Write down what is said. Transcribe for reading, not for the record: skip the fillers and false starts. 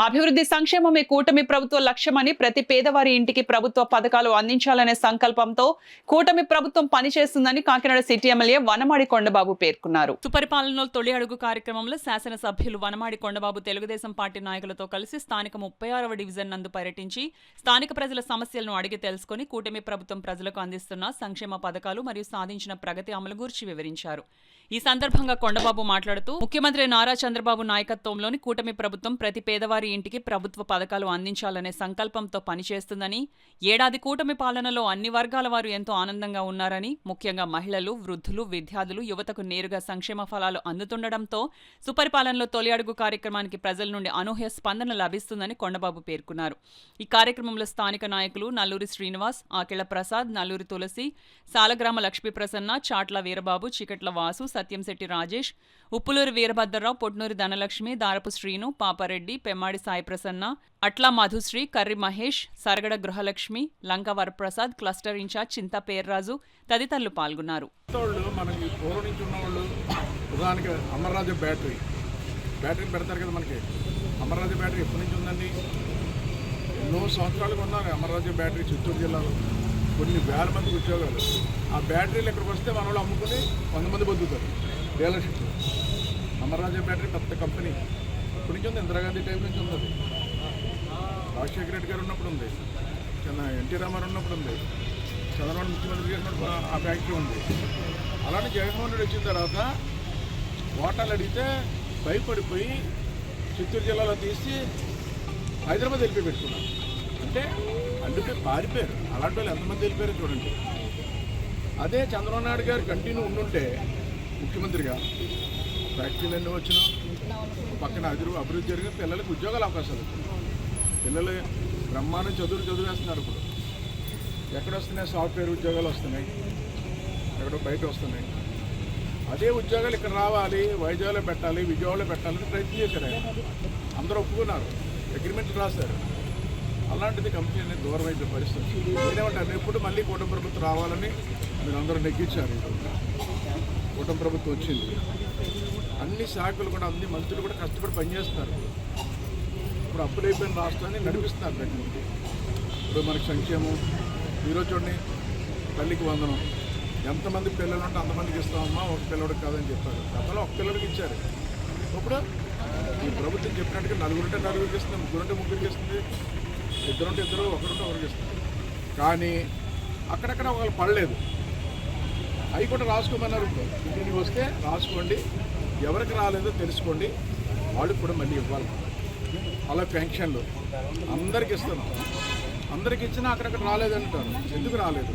అభివృద్ధి సంక్షేమమే కూటమి ప్రభుత్వ లక్ష్యమని ప్రతి పేదవారి ఇంటికి ప్రభుత్వ పథకాలు అందించాలనే సంకల్పంతో కూటమి ప్రభుత్వం పనిచేస్తుందని కాకినాడ సిటీ ఎమ్మెల్యే వనమాడి కొండబాబు పేర్కొన్నారు. సుపరిపాలనలో తొలి అడుగు కార్యక్రమంలో శాసనసభ్యులు వనమాడి కొండబాబు తెలుగుదేశం పార్టీ నాయకులతో కలిసి స్థానిక 36వ డివిజన్ నందు పర్యటించి స్థానిక ప్రజల సమస్యలను అడిగి తెలుసుకుని కూటమి ప్రభుత్వం ప్రజలకు అందిస్తున్న సంక్షేమ పథకాలు మరియు సాధించిన ప్రగతి అమలు గురించి వివరించారు. ఈ సందర్భంగా కొండబాబు మాట్లాడుతూ ముఖ్యమంత్రి నారా చంద్రబాబు నాయకత్వంలోని కూటమి ప్రభుత్వం ప్రతి పేదవారి ఇంటికి ప్రభుత్వ పథకాలు అందించాలనే సంకల్పంతో పనిచేస్తుందని, ఏడాది కూటమి పాలనలో అన్ని వర్గాల వారు ఎంతో ఆనందంగా ఉన్నారని, ముఖ్యంగా మహిళలు, వృద్ధులు, విద్యార్థులు, యువతకు నేరుగా సంక్షేమ ఫలాలు అందుతుండటంతో సుపరిపాలనలో తొలి అడుగు కార్యక్రమానికి ప్రజల నుండి అనూహ్య స్పందన లభిస్తుందని కొండబాబు పేర్కొన్నారు. ఈ కార్యక్రమంలో స్థానిక నాయకులు నల్లూరి శ్రీనివాస్, ఆకెళ్ల ప్రసాద్, నల్లూరి తులసి, సాలగ్రామ లక్ష్మీ ప్రసన్న, చాట్ల వీరబాబు, చికట్ల వాసు, సత్యంశెట్టి రాజేష్, ఉప్పులూరి వీరభద్రరావు, పొట్నూరి ధనలక్ష్మి, దారపు శ్రీను, పాపారెడ్డి, పెమ్మాడి సాయి ప్రసన్న, అట్లా మధుశ్రీ, కర్రి మహేష్, సరగడ గృహలక్ష్మి, లంక వరప్రసాద్, క్లస్టర్ ఇన్ఛార్జ్ చింతా పేర్రాజు తదితరులు పాల్గొన్నారు. మనకి పూర్వం నుంచి ఉన్నవాళ్ళు ఉదాహరణకి అమర్రాజు బ్యాటరీ పెడతారు కదా. మనకి అమర్రాజు బ్యాటరీ ఎప్పటి నుంచి ఉందండి? ఎన్నో సంవత్సరాలుగా ఉన్నారు అమర్రాజు బ్యాటరీ చిత్తూరు జిల్లాలో. కొన్ని వేల మందికి ఉద్యోగాలు. ఆ బ్యాటరీలు ఇక్కడికి వస్తే మన వాళ్ళు అమ్ముకుని 100 మంది బతుకుతారు. డీలర్షిప్ అమర్రాజు బ్యాటరీ పెద్ద కంపెనీ ఇప్పటి నుంచి ఉంది. ఇందిరాగాంధీ టైం నుంచి ఉన్నది. రాజశేఖర రెడ్డి గారు ఉన్నప్పుడు ఉంది, ఎన్టీ రామారావు ఉన్నప్పుడు ఉంది, చంద్రబాబు ముఖ్యమంత్రి చేసినప్పుడు ఆ ఫ్యాక్టరీ ఉంది. అలానే జగన్మోహన్ రెడ్డి వచ్చిన తర్వాత ఓటాలు అడిగితే భయపడిపోయి చిత్తూరు జిల్లాలో తీసి హైదరాబాద్ వెళ్ళిపోయి పెట్టుకున్నారు. అంటే అందుకే పారిపోయారు. అలాంటి వాళ్ళు ఎంతమంది వెళ్ళిపోయారో చూడండి. అదే చంద్రబాబు నాయుడు గారు కంటిన్యూ ఉండుంటే ముఖ్యమంత్రిగా ఫ్యాక్టరీలన్నీ వచ్చినా పక్కన అభివృద్ధి జరిగిన పిల్లలకు ఉద్యోగాల అవకాశాలు వచ్చినాయి. పిల్లలు బ్రహ్మాండం చదివేస్తున్నారు. ఇప్పుడు ఎక్కడ వస్తున్నాయి? సాఫ్ట్వేర్ ఉద్యోగాలు వస్తున్నాయి, ఎక్కడో బయట వస్తున్నాయి. అదే ఉద్యోగాలు ఇక్కడ రావాలి, వైజాగ్లో పెట్టాలి, విజయవాడలో పెట్టాలని ప్రయత్నం చేశారు. అందరూ ఒప్పుకున్నారు, అగ్రిమెంట్ రాశారు. అలాంటిది కంపెనీ అనేది దూరం అయిపోయే పరిస్థితి. నేనేమంటాను, ఎప్పుడు మళ్ళీ కూటమి ప్రభుత్వం రావాలని మీరు అందరూ నెగ్గించారు. కూటమి ప్రభుత్వం వచ్చింది. అన్ని శాఖలు కూడా, అన్ని మంత్రులు కూడా కష్టపడి పనిచేస్తున్నారు. ఇప్పుడు అప్పులైపోయిన రాష్ట్రాన్ని నడిపిస్తున్నారు దగ్గర. ఇప్పుడు మనకి సంక్షేమం ఈరోజు చూడండి, తల్లికి వందనం. ఎంతమంది పిల్లలు ఉంటే అంతమందికి ఇస్తామమ్మా, ఒక పిల్లడికి కాదని చెప్పారు. గతంలో ఒక పిల్లడికి ఇచ్చారు. ఇప్పుడు ఈ ప్రభుత్వం చెప్పినట్టుగా నలుగురుంటే నలుగురికి ఇస్తుంది, ముగ్గురుంటే ముగ్గురికి ఇస్తుంది, ఇద్దరుంటే ఇద్దరు, ఒకరుంటే ఒకరికి ఇస్తుంది. కానీ అక్కడక్కడ ఒకళ్ళు పడలేదు. అవి కూడా రాసుకోమన్నారు. ఇంటికి వస్తే రాసుకోండి, ఎవరికి రాలేదో తెలుసుకోండి, వాళ్ళకి కూడా మళ్ళీ ఇవ్వాలి. అలా పెన్షన్లు అందరికి ఇస్తున్నాం. అందరికి ఇచ్చినా అక్కడక్కడ రాలేదంటారు. ఎందుకు రాలేదు?